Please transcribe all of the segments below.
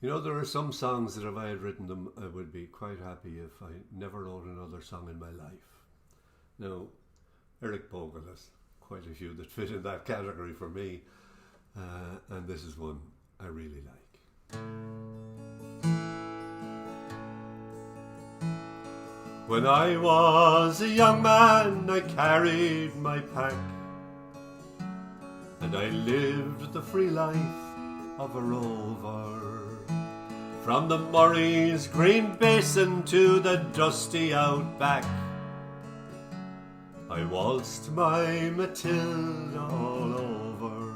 You know, there are some songs that if I had written them, I would be quite happy if I never wrote another song in my life. Now, Eric Bogle has quite a few that fit in that category for me, and this is one I really like. When I was a young man, I carried my pack, and I lived the free life of a rover. From the Murray's green basin to the dusty outback, I waltzed my Matilda all over.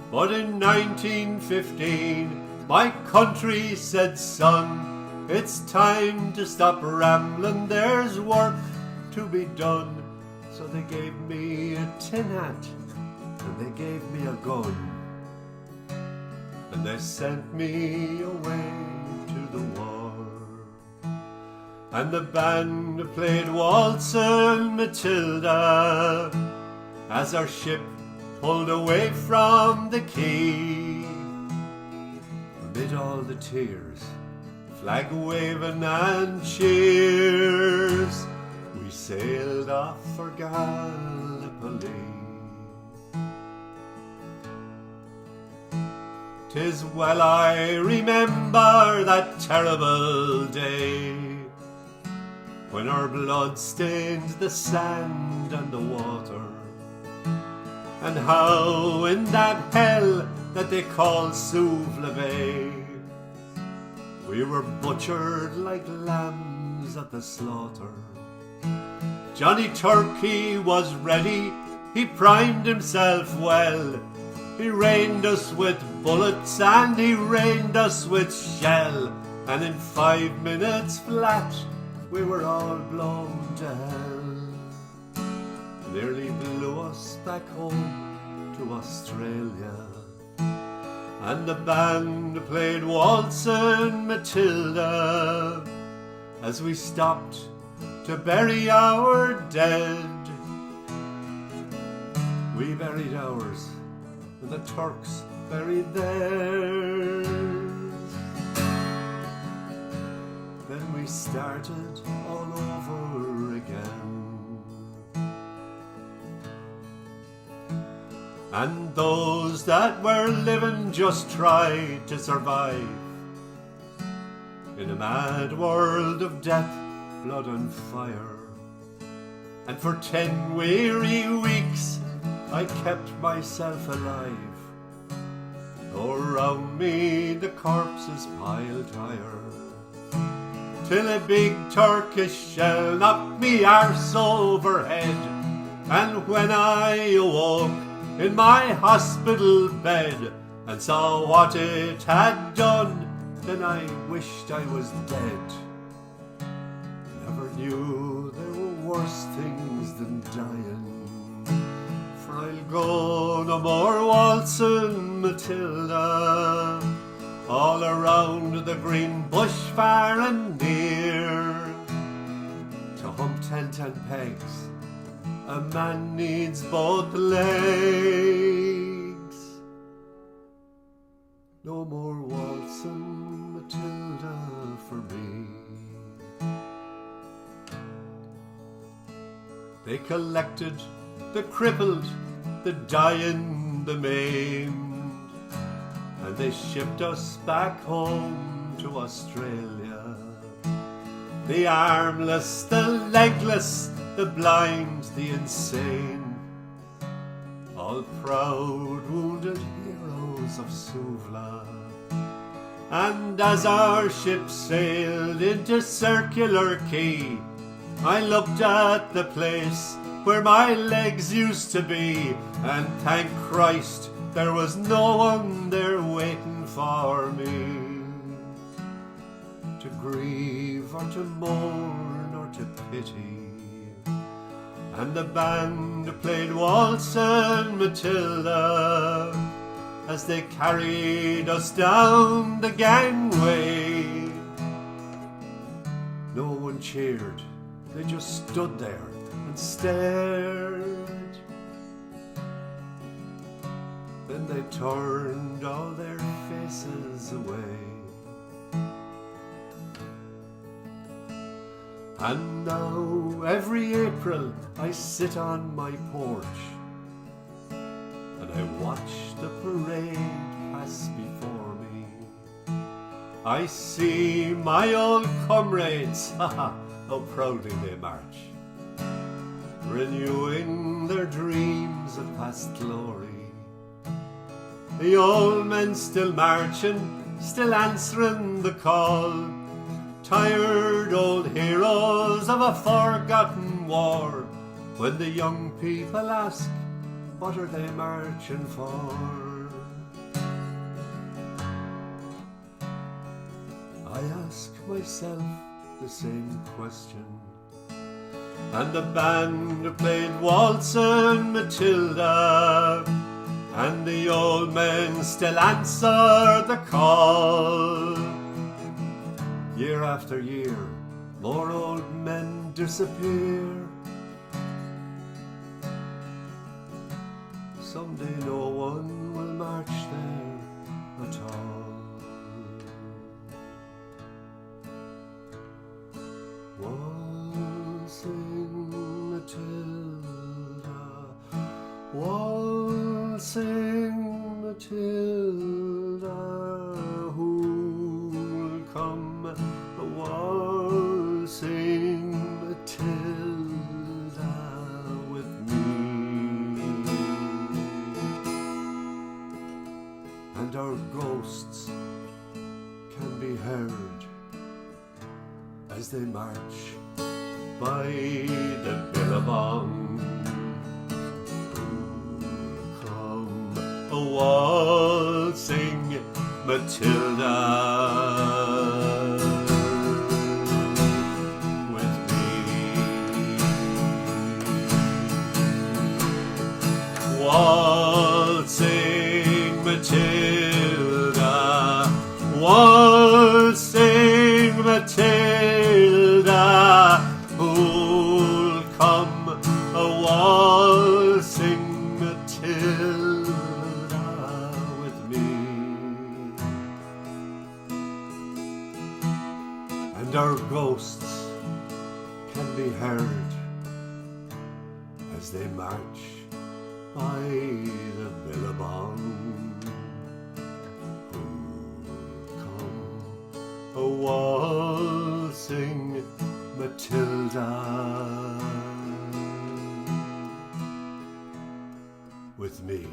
But in 1915, my country said, son, it's time to stop rambling, there's work to be done. So they gave me a tin hat and they gave me a gun, and they sent me away to the war. And the band played Waltzin, Matilda, as our ship pulled away from the quay. Amid all the tears, flag waving and cheers, we sailed off for Gallipoli. 'Tis well I remember that terrible day, when our blood stained the sand and the water, and how in that hell that they call Suvla Bay, we were butchered like lambs at the slaughter. Johnny Turkey was ready, he primed himself well, he rained us with bullets and he rained us with shell, and in 5 minutes flat we were all blown to hell. Nearly blew us back home to Australia, and the band played Waltzin, Matilda, as we stopped to bury our dead. We buried ours, and the Turks buried theirs. Then we started all over again, and those that were living just tried to survive in a mad world of death, blood and fire. And for 10 weary weeks I kept myself alive, though around me the corpses piled higher, till a big Turkish shell knocked me arse overhead. And when I awoke in my hospital bed and saw what it had done, then I wished I was dead. Never knew there were worse things than dying, for I'll go no more waltzing, Matilda, all around the green bush far and near. To hump tent and pegs, a man needs both legs. No more waltzing, Matilda, for me. They collected the crippled, the dying, the maimed, and they shipped us back home to Australia. The armless, the legless, the blind, the insane, all proud, wounded heroes of Suvla. And as our ship sailed into Circular Quay, I looked at the place where my legs used to be, and thank Christ there was no one there waiting for me, to grieve or to mourn or to pity. And the band played Waltzin, Matilda, as they carried us down the gangway. No one cheered, they just stood there and stared. Then they turned all their faces away. And now every April I sit on my porch and I watch the parade pass before me. I see my old comrades, how proudly they march, renewing their dreams of past glory. The old men still marching, still answering the call, tired old heroes of a forgotten war. When the young people ask, what are they marching for? I ask myself the same question. And the band played Waltzin, Matilda, and the old men still answer the call. Year after year, more old men disappear. Someday no one will march there at all. Waltzing Matilda, waltzing Matilda, who'll come waltzing Matilda with me? And our ghosts can be heard as they march by the billabong. Come waltzing Matilda with me. Waltzing Matilda, waltzing Matilda, who'll come waltzing Matilda with me? And our ghosts can be heard as they march by the billabong. A waltzing Matilda with me.